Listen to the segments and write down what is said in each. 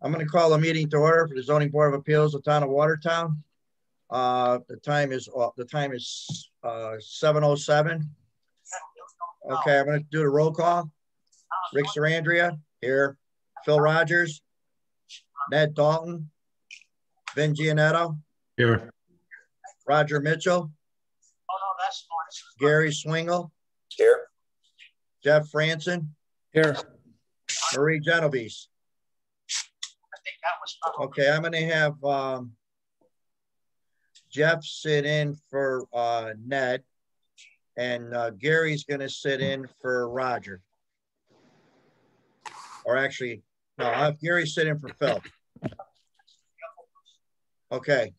I'm going to call a meeting to order for the Zoning Board of Appeals of the Town of Watertown. The time is 7:07. Okay, I'm going to do the roll call. Rick Sarandria, here. Phil Rogers, Ned Dalton, Vin Gianetto, here. Roger Mitchell, Gary Swingle, here. Jeff Franson, Here. Marie Genovese. Okay, I'm going to have Jeff sit in for Ned, and Gary's going to sit in for Roger. Or actually, no, I'll have Gary sit in for Phil. Okay.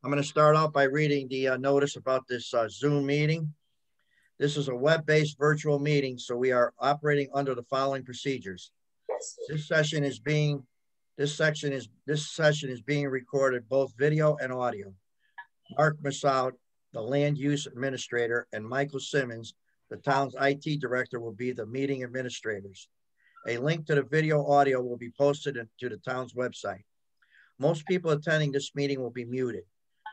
I'm going to start out by reading the notice about this Zoom meeting. This is a web-based virtual meeting, so we are operating under the following procedures. This session is being recorded, both video and audio. Mark Massoud, the land use administrator, and Michael Simmons, the town's IT director, will be the meeting administrators. A link to the video audio will be posted to the town's website. Most people attending this meeting will be muted.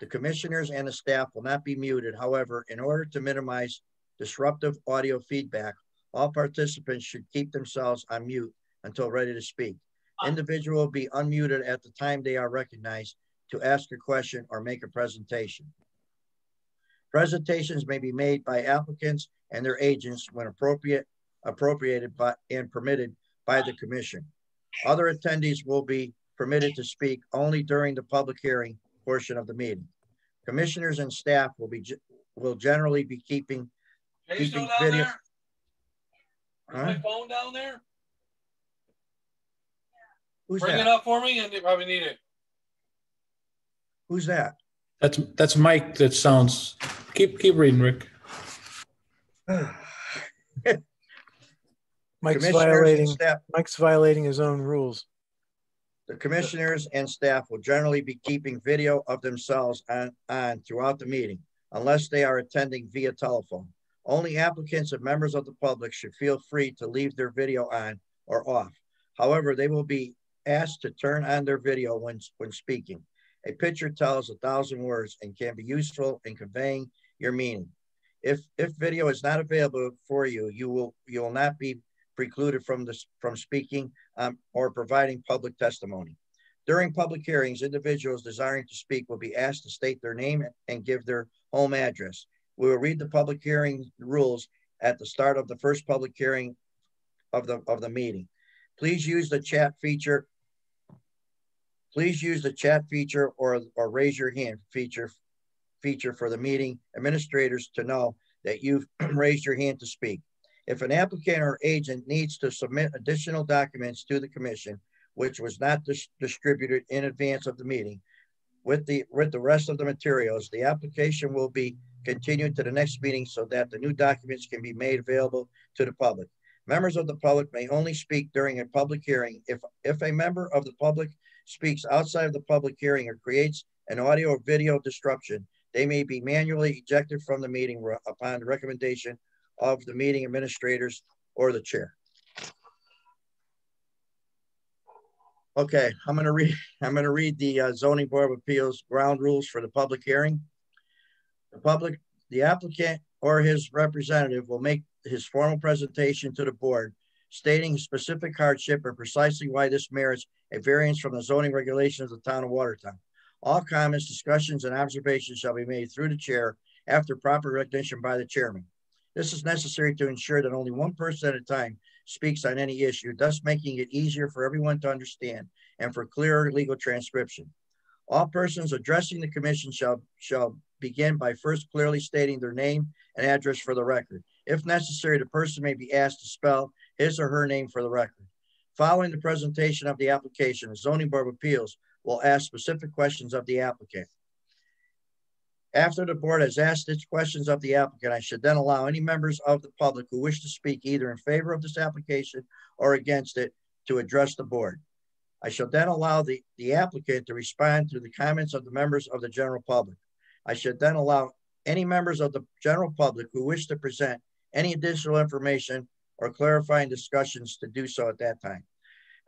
The commissioners and the staff will not be muted. However, in order to minimize disruptive audio feedback, all participants should keep themselves on mute until ready to speak. Individual will be unmuted at the time they are recognized to ask a question or make a presentation. Presentations may be made by applicants and their agents when appropriated and permitted by the commission. Other attendees will be permitted to speak only during the public hearing portion of the meeting. Commissioners and staff will generally be keeping video. There? Huh? My phone down there? Who's Bring that? it up for me, and they probably need it. Who's that? That's Mike. That sounds. Keep reading, Rick. Mike's violating his own rules. The commissioners and staff will generally be keeping video of themselves on throughout the meeting, unless they are attending via telephone. Only applicants and members of the public should feel free to leave their video on or off. However, they will be asked to turn on their video when speaking. A picture tells 1,000 words and can be useful in conveying your meaning. If video is not available for you, you will not be precluded from speaking or providing public testimony. During public hearings, individuals desiring to speak will be asked to state their name and give their home address. We will read the public hearing rules at the start of the first public hearing of the meeting. Please use the chat feature. Please use the chat feature or raise your hand feature for the meeting administrators to know that you've raised your hand to speak. If an applicant or agent needs to submit additional documents to the commission, which was not distributed in advance of the meeting, with the rest of the materials, the application will be continued to the next meeting so that the new documents can be made available to the public. Members of the public may only speak during a public hearing. If a member of the public speaks outside of the public hearing or creates an audio or video disruption, they may be manually ejected from the meeting upon the recommendation of the meeting administrators or the chair. Okay, I'm going to read the Zoning Board of Appeals ground rules for the public hearing. The applicant or his representative will make his formal presentation to the board, stating specific hardship and precisely why this merits a variance from the zoning regulations of the town of Watertown. All comments, discussions, and observations shall be made through the chair after proper recognition by the chairman. This is necessary to ensure that only one person at a time speaks on any issue, thus making it easier for everyone to understand and for clearer legal transcription. All persons addressing the commission shall begin by first clearly stating their name and address for the record. If necessary, the person may be asked to spell his or her name for the record. Following the presentation of the application, the Zoning Board of Appeals will ask specific questions of the applicant. After the board has asked its questions of the applicant, I should then allow any members of the public who wish to speak either in favor of this application or against it to address the board. I shall then allow the applicant to respond to the comments of the members of the general public. I should then allow any members of the general public who wish to present any additional information or clarifying discussions to do so at that time.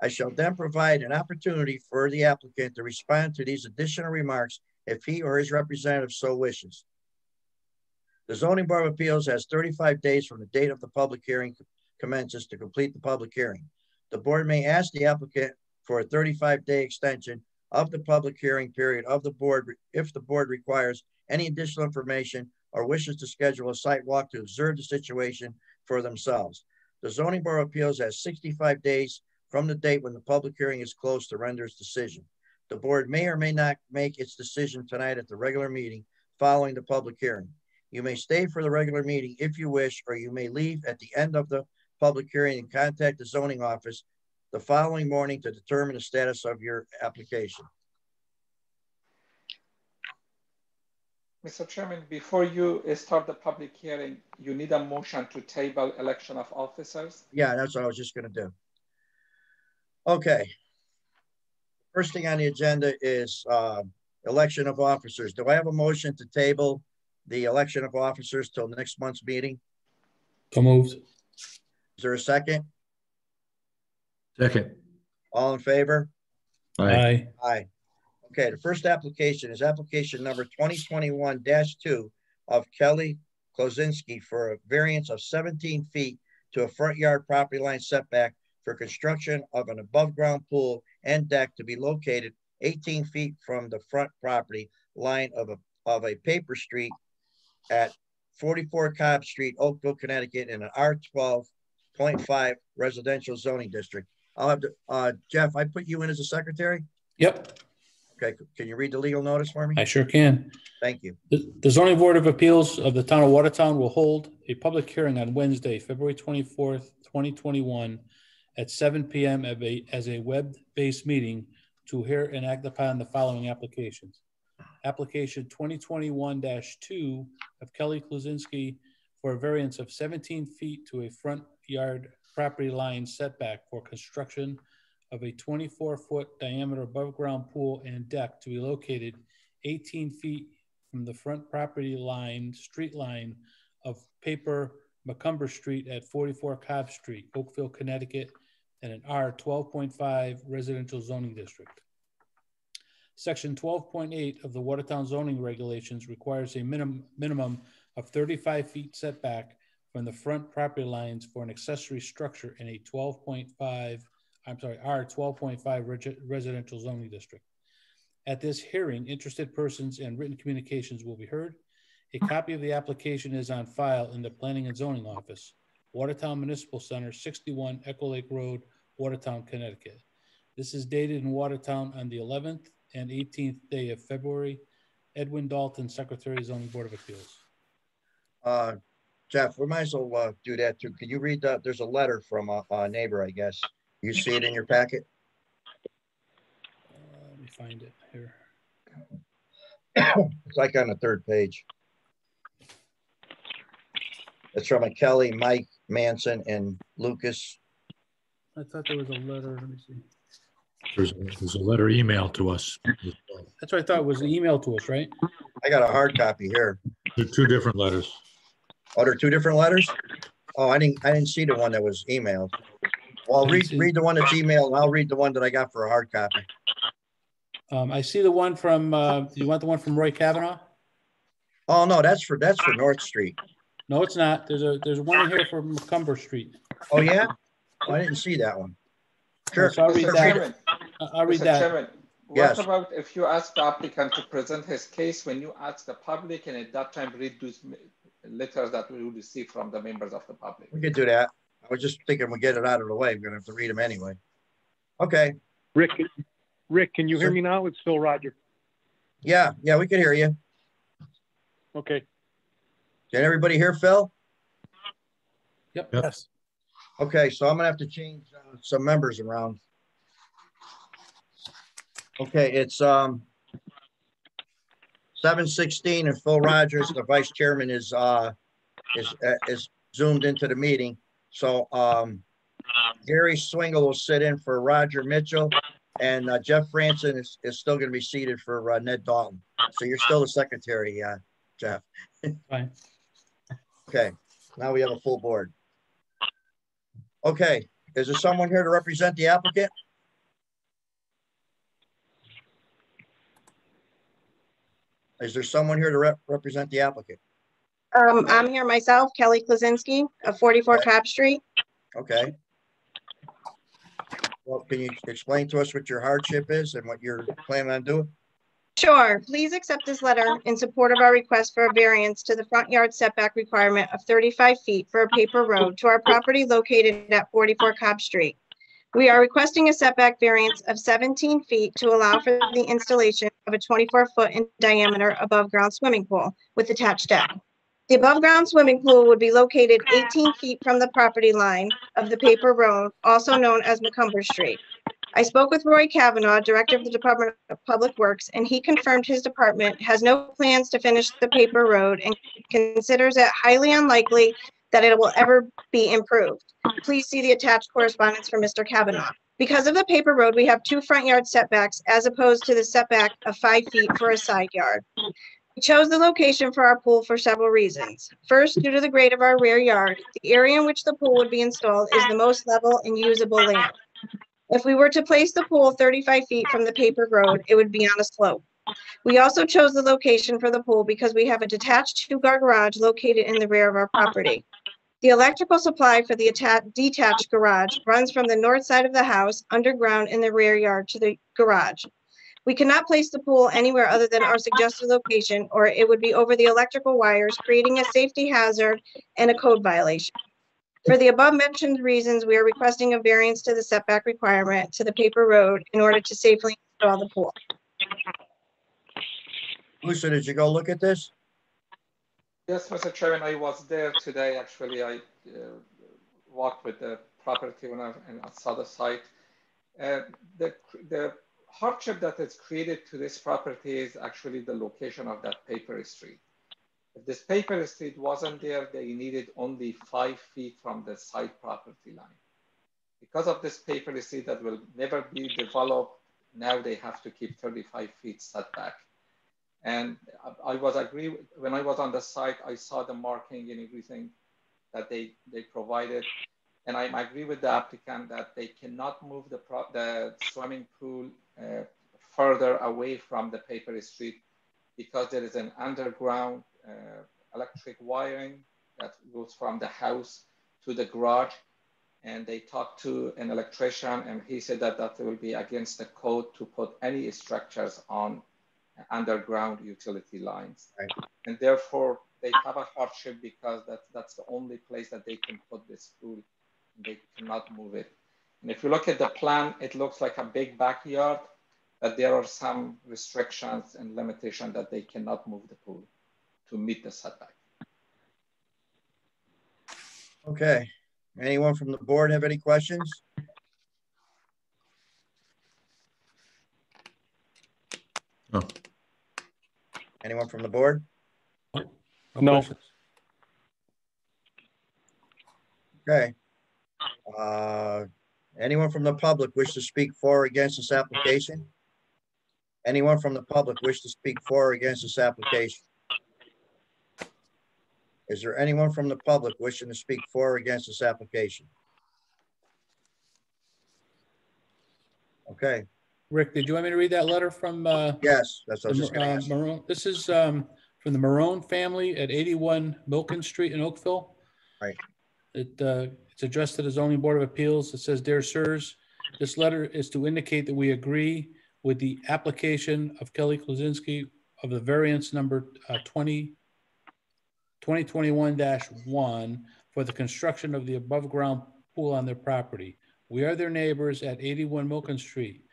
I shall then provide an opportunity for the applicant to respond to these additional remarks if he or his representative so wishes. The Zoning Board of Appeals has 35 days from the date of the public hearing commences to complete the public hearing. The board may ask the applicant for a 35-day extension of the public hearing period of the board if the board requires any additional information or wishes to schedule a site walk to observe the situation for themselves. The Zoning Board of Appeals has 65 days from the date when the public hearing is closed to render its decision. The board may or may not make its decision tonight at the regular meeting following the public hearing. You may stay for the regular meeting if you wish, or you may leave at the end of the public hearing and contact the zoning office the following morning to determine the status of your application. Mr. Chairman, before you start the public hearing, you need a motion to table election of officers? Yeah, that's what I was just going to do. Okay. First thing on the agenda is election of officers. Do I have a motion to table the election of officers till next month's meeting? So moved. Is there a second? Second. All in favor? Aye. Aye. Okay, the first application is application number 2021-2 of Kelly Klozinski for a variance of 17 feet to a front yard property line setback for construction of an above ground pool and deck to be located 18 feet from the front property line of a paper street at 44 Cobb Street, Oakville, Connecticut, in an R12.5 residential zoning district. I'll have to, Jeff, I put you in as a secretary? Yep, Okay, can you read the legal notice for me? I sure can. Thank you. The Zoning Board of Appeals of the Town of Watertown will hold a public hearing on Wednesday, February 24th, 2021 at 7 p.m. as a web-based meeting to hear and act upon the following applications. Application 2021-2 of Kelly Klozinski for a variance of 17 feet to a front yard property line setback for construction of a 24-foot diameter above ground pool and deck to be located 18 feet from the front property line, street line of paper Macomber Street at 44 Cobb Street, Oakville, Connecticut, and an R12.5 residential zoning district. Section 12.8 of the Watertown zoning regulations requires a minimum of 35 feet setback from the front property lines for an accessory structure in a R12.5 residential zoning district. At this hearing, interested persons and written communications will be heard. A copy of the application is on file in the Planning and Zoning Office, Watertown Municipal Center, 61 Echo Lake Road, Watertown, Connecticut. This is dated in Watertown on the 11th and 18th day of February. Edwin Dalton, Secretary, Zoning Board of Appeals. Jeff, we might as well do that too. Can you read that? There's a letter from a neighbor, I guess. You see it in your packet? Let me find it here. It's like on the third page. It's from a Kelly, Mike, Manson, and Lucas. I thought there was a letter. Let me see. There's a letter emailed to us. That's what I thought it was an email to us, right? I got a hard copy here. There are two different letters. Oh, there are two different letters? Oh, I didn't see the one that was emailed. Well, read the one that's emailed, and I'll read the one that I got for a hard copy. I see the one from, do you want the one from Roy Kavanaugh? Oh, no, that's for North Street. No, it's not. There's one in here for Macomber Street. Oh, yeah? Oh, I didn't see that one. Sure. So I'll read Mr. that. Chairman, I'll read Mr. that. Chairman, Yes. what about if you ask the applicant to present his case when you ask the public, and at that time read those letters that we will receive from the members of the public? We could do that. I was just thinking we'll get it out of the way. We're going to have to read them anyway. Okay. Rick, can you hear me now? It's Phil Roger. Yeah, we can hear you. Okay. Can everybody hear Phil? Yep. Yes. Okay, so I'm going to have to change some members around. Okay, it's 7:16 and Phil Rogers, the vice chairman, is zoomed into the meeting. So Gary Swingle will sit in for Roger Mitchell, and Jeff Franson is still going to be seated for Ned Dalton. So you're still the secretary, Jeff. Fine. Okay, now we have a full board. Okay, is there someone here to represent the applicant? Is there someone here to represent the applicant? I'm here myself, Kelly Klaczynski of 44 Cobb Street. Okay. Well, can you explain to us what your hardship is and what you're planning on doing? Sure. Please accept this letter in support of our request for a variance to the front yard setback requirement of 35 feet for a paper road to our property located at 44 Cobb Street. We are requesting a setback variance of 17 feet to allow for the installation of a 24-foot in diameter above-ground swimming pool with attached deck. The above-ground swimming pool would be located 18 feet from the property line of the paper road, also known as McCumber Street. I spoke with Roy Kavanaugh, Director of the Department of Public Works, and he confirmed his department has no plans to finish the paper road and considers it highly unlikely that it will ever be improved. Please see the attached correspondence from Mr. Kavanaugh. Because of the paper road, we have 2 front yard setbacks as opposed to the setback of 5 feet for a side yard. We chose the location for our pool for several reasons. First, due to the grade of our rear yard, the area in which the pool would be installed is the most level and usable land. If we were to place the pool 35 feet from the paper road, it would be on a slope. We also chose the location for the pool because we have a detached 2-car garage located in the rear of our property. The electrical supply for the detached garage runs from the north side of the house underground in the rear yard to the garage. We cannot place the pool anywhere other than our suggested location, or it would be over the electrical wires, creating a safety hazard and a code violation. For the above mentioned reasons, we are requesting a variance to the setback requirement to the paper road in order to safely install the pool. Lucia, did you go look at this? Yes, Mr. Chairman, I was there today. Actually, I walked with the property owner and I saw the site. The hardship that is created to this property is actually the location of that paper street. If this paper street wasn't there, they needed only 5 feet from the side property line. Because of this paper street that will never be developed, now they have to keep 35 feet setback. And I was agree when I was on the site, I saw the marking and everything that they provided. And I agree with the applicant that they cannot move the swimming pool further away from the paper street because there is an underground electric wiring that goes from the house to the garage. And they talked to an electrician and he said that that will be against the code to put any structures on underground utility lines. Right. And therefore they have a hardship because that's the only place that they can put this pool. They cannot move it. And if you look at the plan, it looks like a big backyard, but there are some restrictions and limitations that they cannot move the pool to meet the setback. Okay. Anyone from the board have any questions? No. Anyone from the board? No. Questions? Okay. Anyone from the public wish to speak for or against this application? Anyone from the public wish to speak for or against this application? Is there anyone from the public wishing to speak for or against this application? Okay. Rick, did you want me to read that letter from Yes, that's what I was just going to ask. Marone? This is from the Marone family at 81 Milken Street in Oakville. Right. It's addressed to the Zoning Board of Appeals. It says, "Dear sirs, this letter is to indicate that we agree with the application of Kelly Klaczynski of the variance number 2021-1 for the construction of the above ground pool on their property. We are their neighbors at 81 Milken Street.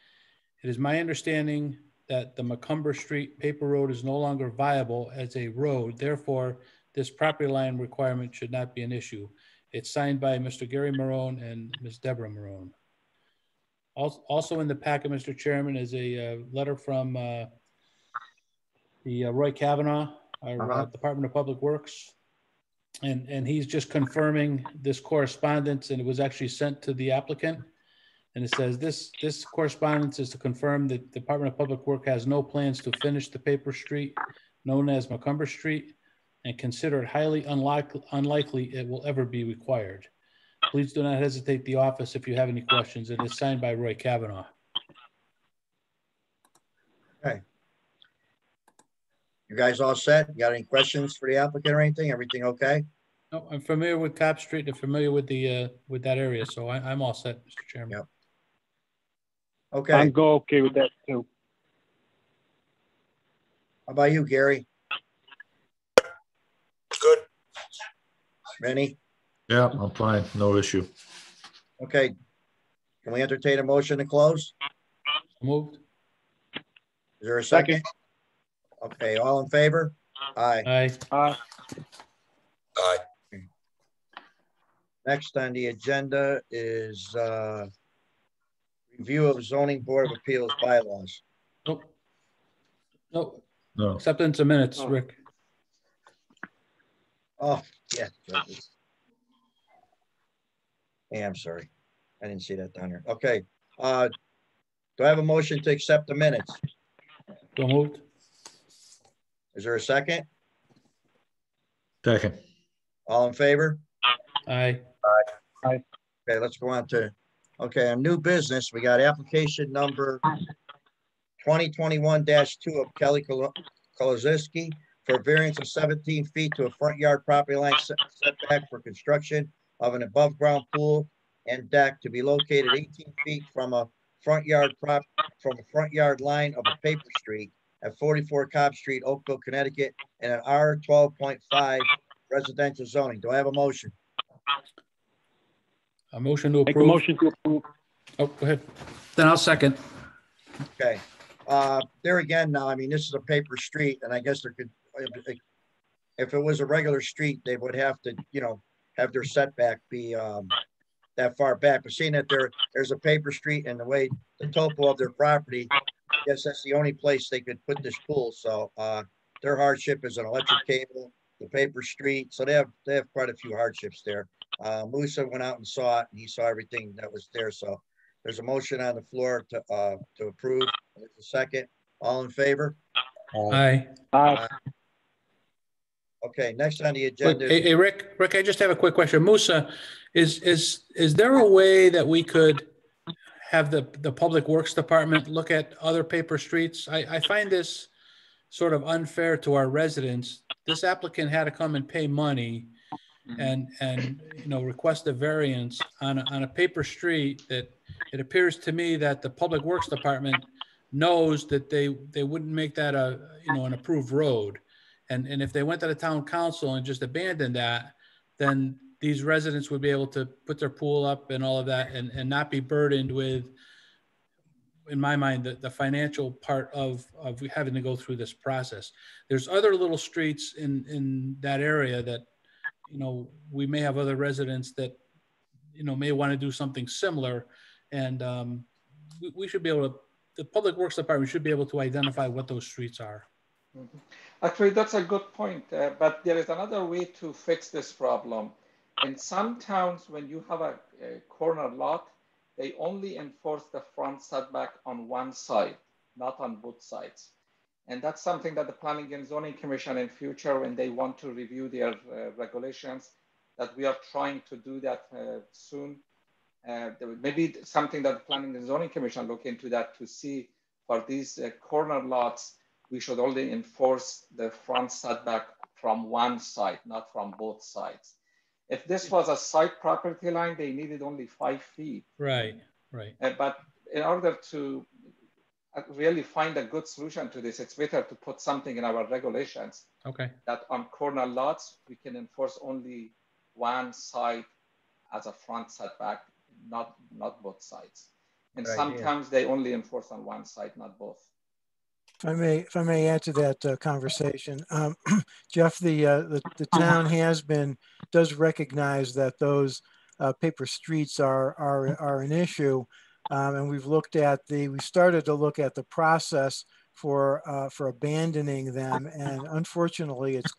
It is my understanding that the McCumber Street paper road is no longer viable as a road. Therefore, this property line requirement should not be an issue. It's signed by Mr. Gary Marone and Ms. Deborah Marone." Also in the packet, Mr. Chairman, is a letter from the Roy Kavanaugh, our Department of Public Works. And he's just confirming this correspondence, and it was actually sent to the applicant. And it says, this correspondence is to confirm that the Department of Public Works has no plans to finish the paper street known as McCumber Street and consider it highly unlikely it will ever be required. Please do not hesitate the office if you have any questions. It is signed by Roy Kavanaugh. Okay. You guys all set? You got any questions for the applicant or anything? Everything okay? No, I'm familiar with Cobb Street and familiar with the, with that area, so I'm all set, Mr. Chairman. Yep. Okay. I'm go okay with that too. How about you, Gary? Good. Rennie? Yeah, I'm fine. No issue. Okay. Can we entertain a motion to close? Moved. Is there a second? Okay, all in favor? Aye. Aye. Aye. Next on the agenda is review of zoning board of appeals bylaws. Nope. Nope. No. Acceptance of minutes, Oh. Rick. Oh, yeah. Hey, I'm sorry. I didn't see that down here. Okay. Do I have a motion to accept the minutes? So moved. Is there a second? Second. All in favor? Aye. Okay, let's go on to, okay, on new business, we got application number 2021-2 of Kelly Kolodziski for variance of 17 feet to a front yard property line setback for construction of an above ground pool and deck to be located 18 feet from a front yard line of a paper street at 44 Cobb Street, Oakville, Connecticut, in an R12.5 residential zoning. Do I have a motion? A motion to Make a approve. motion to approve. Oh, go ahead. Then I'll second. Okay. There again, now, I mean, this is a paper street, and I guess there could, if it was a regular street, they would have to, you know, have their setback be that far back. But seeing that there's a paper street and the way the topo of their property, I guess that's the only place they could put this pool. So their hardship is an electric cable, the paper street. So they have quite a few hardships there. Musa went out and saw it, and he saw everything that was there. So there's a motion on the floor to approve. There's a second. All in favor? Aye. Okay, next on the Wait, agenda. hey, Rick, I just have a quick question. Musa, is there a way that we could have the Public Works Department look at other paper streets? I find this sort of unfair to our residents. This applicant had to come and pay money and you know, request a variance on a paper street that it appears to me that the Public Works Department knows that they wouldn't make that an approved road. And if they went to the town council and just abandoned that, then these residents would be able to put their pool up and all of that and not be burdened with, in my mind, the financial part of having to go through this process. There's other little streets in that area that, you know, we may have other residents that, you know, may want to do something similar. And we should be able to, the Public Works Department should be able to identify what those streets are. Mm-hmm. Actually, that's a good point, but there is another way to fix this problem. In some towns, when you have a corner lot, they only enforce the front setback on one side, not on both sides. And that's something that the Planning and Zoning Commission in future, when they want to review their regulations, that we are trying to do that soon. Maybe something that the Planning and Zoning Commission look into that to see for these corner lots, we should only enforce the front setback from one side, not from both sides. If this was a side property line, they needed only 5 feet. Right. But in order to really find a good solution to this, it's better to put something in our regulations. Okay. That on corner lots, we can enforce only one side as a front setback, not both sides. And Right, sometimes they only enforce on one side, not both. If I may add to that conversation, Jeff, the town does recognize that those paper streets are an issue, and we started to look at the process for abandoning them, and unfortunately, it's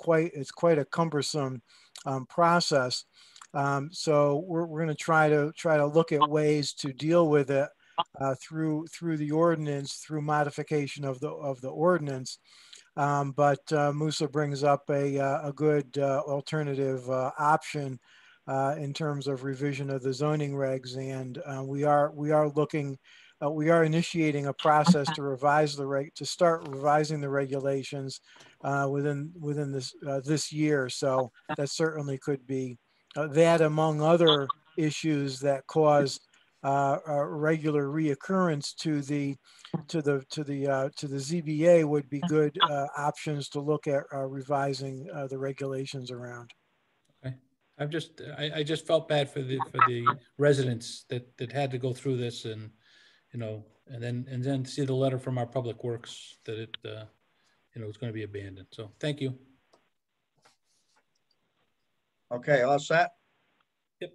quite a cumbersome process. So we're going to try to look at ways to deal with it. Through the ordinance, through modification of the ordinance, but Musa brings up a good alternative option in terms of revision of the zoning regs, and we are looking we are initiating a process to revise to start revising the regulations within this year. So that certainly could be that, among other issues that cause regular reoccurrence to the ZBA, would be good options to look at revising the regulations around. Okay. I just felt bad for the residents that had to go through this, and and then see the letter from our Public Works that it it's going to be abandoned. So thank you. Okay, all set? Yep.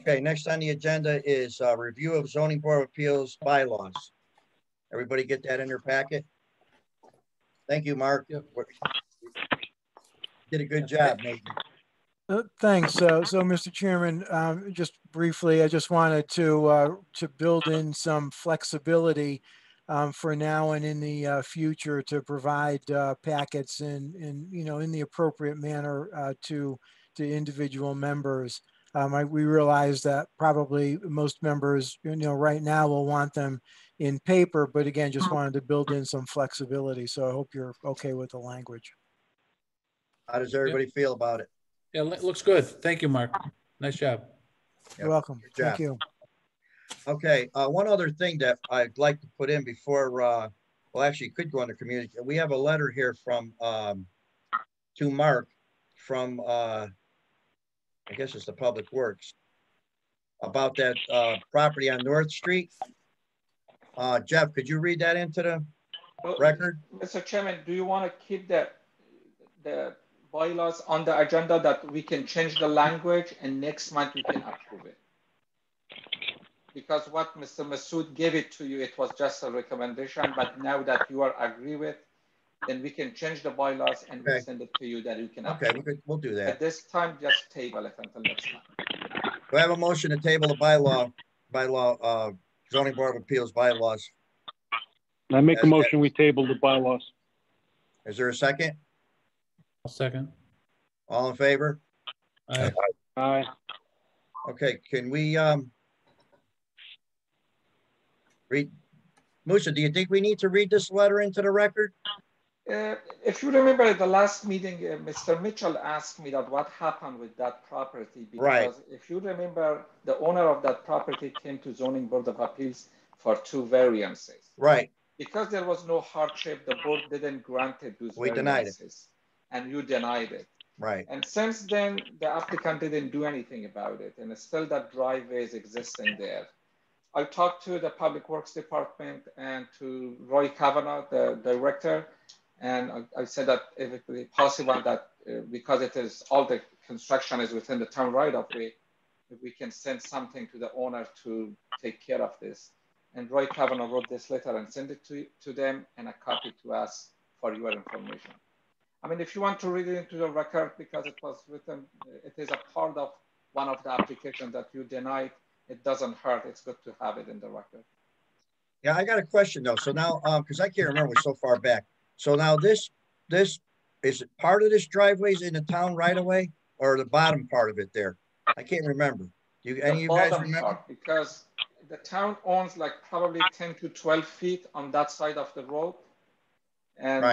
Okay, next on the agenda is review of zoning board of appeals bylaws. Everybody get that in their packet? Thank you, Mark. Yep. Did a good job, Nathan. Thanks. So, Mr. Chairman, just briefly, I just wanted to build in some flexibility for now and in the future to provide packets in the appropriate manner to individual members. We realize that probably most members, right now will want them in paper, but again, just wanted to build in some flexibility. So I hope you're okay with the language. How does everybody feel about it? Yeah, it looks good. Thank you, Mark. Nice job. You're welcome. Thank you. Okay, one other thing that I'd like to put in before, well, actually it could go under community. We have a letter here from, to Mark from, I guess it's the Public Works, about that property on North Street. Jeff, could you read that into the record? Mr. Chairman, do you want to keep the bylaws on the agenda that we can change the language and next month we can approve it? Because what Mr. Masood gave it to you, it was just a recommendation, but now that you are agree with, then we can change the bylaws and we'll send it to you that you can approve. Okay, we'll do that. At this time, just table it until next month. Do I have a motion to table the bylaw, zoning board of appeals bylaws? I make a motion, we table the bylaws. Is there a second? I'll second. All in favor? Aye. Aye. Okay, can we read? Musa, do you think we need to read this letter into the record? If you remember at the last meeting, Mr. Mitchell asked me that what happened with that property, because if you remember, the owner of that property came to zoning board of appeals for 2 variances. Right. Because there was no hardship, the board didn't grant it those variances. Denied it. And you denied it. Right. And since then, the applicant didn't do anything about it, and still that driveway is existing there. I talked to the Public Works Department and to Roy Kavanaugh, the director, and I said that if it would be possible that because it is all the construction is within the town right of way, if we can send something to the owner to take care of this. And Roy Kavanaugh wrote this letter and sent it to them, and a copy to us for your information. I mean, if you want to read it into the record, because it was written, it is a part of one of the applications that you denied, it doesn't hurt. It's good to have it in the record. Yeah, I got a question though. So now, because I can't remember, we're so far back. So now this is it part of this driveway's in the town right away, or the bottom part of it there? I can't remember. Do any of you guys remember? Part, because the town owns like probably 10 to 12 feet on that side of the road. And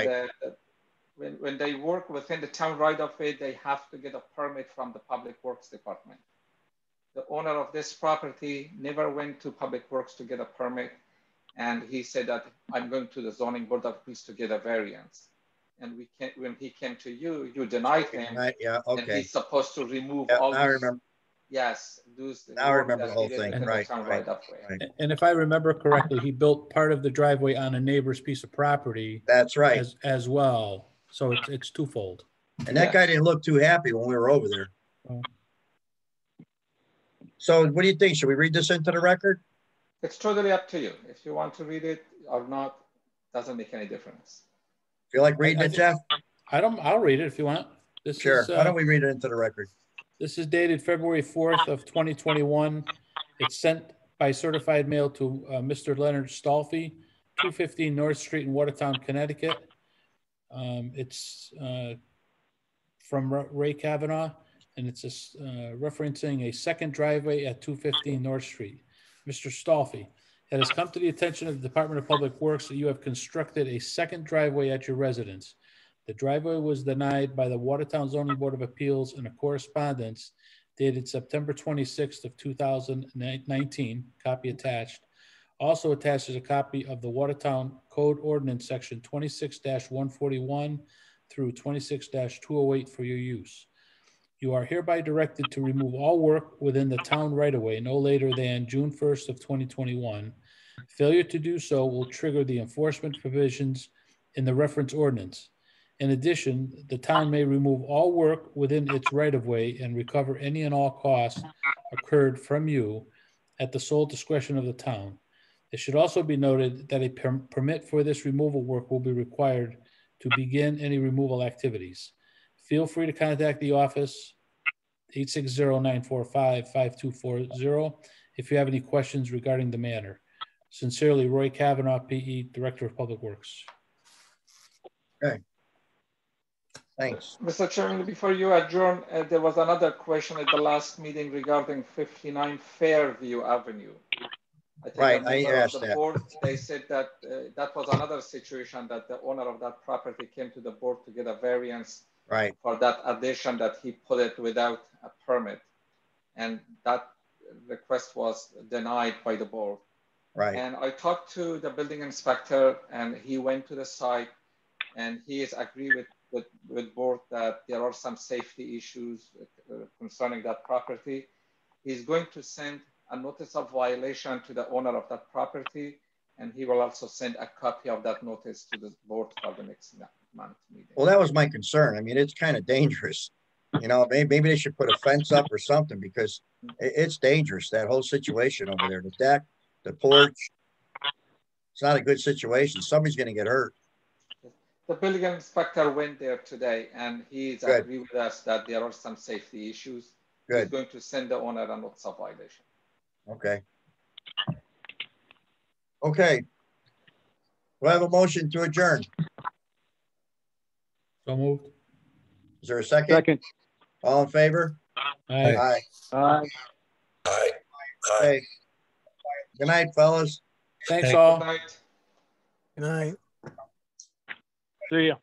when they work within the town right of way, they have to get a permit from the Public Works Department. The owner of this property never went to Public Works to get a permit. And he said that I'm going to the zoning board of appeals to get a variance. And when he came to you, you denied him. Yeah, okay. And he's supposed to remove all I remember. Yes. Now I remember the whole thing. Right. And if I remember correctly, he built part of the driveway on a neighbor's piece of property. That's right. As well. So it's twofold. And that guy didn't look too happy when we were over there. Oh. So what do you think? Should we read this into the record? It's totally up to you. If you want to read it or not, doesn't make any difference. Feel like reading it, Jeff? I'll read it if you want. Sure. Why don't we read it into the record? This is dated February 4th of 2021. It's sent by certified mail to Mr. Leonard Stolfi, 215 North Street in Watertown, Connecticut. It's from Ray Kavanaugh, and it's referencing a second driveway at 215 North Street. Mr. Stolfi, It has come to the attention of the Department of Public Works that you have constructed a second driveway at your residence. The driveway was denied by the Watertown Zoning Board of Appeals in a correspondence dated September 26th of 2019, copy attached. Also attached is a copy of the Watertown Code Ordinance Section 26-141 through 26-208 for your use. You are hereby directed to remove all work within the town right-of-way no later than June 1st of 2021. Failure to do so will trigger the enforcement provisions in the reference ordinance. In addition, the town may remove all work within its right-of-way and recover any and all costs incurred from you at the sole discretion of the town. It should also be noted that a permit for this removal work will be required to begin any removal activities. Feel free to contact the office, 860-945-5240, if you have any questions regarding the matter. Sincerely, Roy Kavanaugh, PE, Director of Public Works. Okay. Thanks. Mr. Chairman, before you adjourn, there was another question at the last meeting regarding 59 Fairview Avenue. I think Right, a member I of asked the that. board, they said that that was another situation that the owner of that property came to the board to get a variance Right. for that addition that he put it without a permit. And that request was denied by the board. Right. And I talked to the building inspector and he went to the site and he is agree with board that there are some safety issues concerning that property. He's going to send a notice of violation to the owner of that property, and he will also send a copy of that notice to the board for the next month meeting. Well, that was my concern. I mean, it's kind of dangerous. You know, maybe they should put a fence up or something because it's dangerous, that whole situation over there. The deck, the porch. It's not a good situation. Somebody's going to get hurt. The building inspector went there today and he's agreed with us that there are some safety issues. Good. He's going to send the owner a notice of violation. Okay. Okay. We'll have a motion to adjourn. So moved. Is there a second? Second. All in favor? Aye. Aye. Aye. Aye. Okay. Good night, fellas. Thanks Thank all. Good night. Good night. See ya.